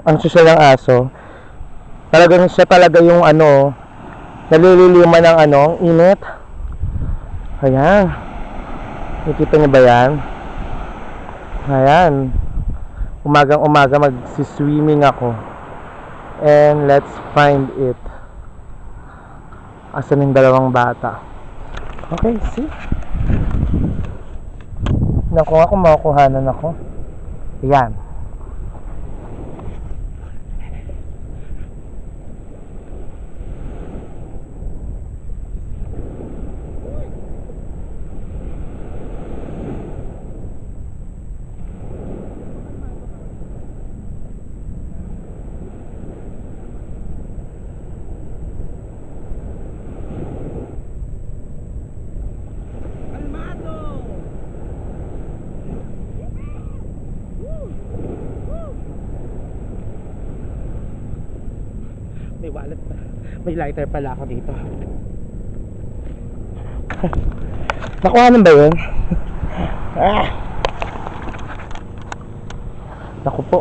ang sosyal ng aso. Talagang siya talaga yung ano, nalililiman ng ano, ang init. Ayan. Nakikita niyo ba yan? Ayan. Umagang umaga magsiswimming ako. And let's find it. Asan yung dalawang bata? Okay, see? Naku ako, makukuhanan ako. Ayan. May wallet pa. May lighter pala ako dito. Nakuha ba yun? Naku po.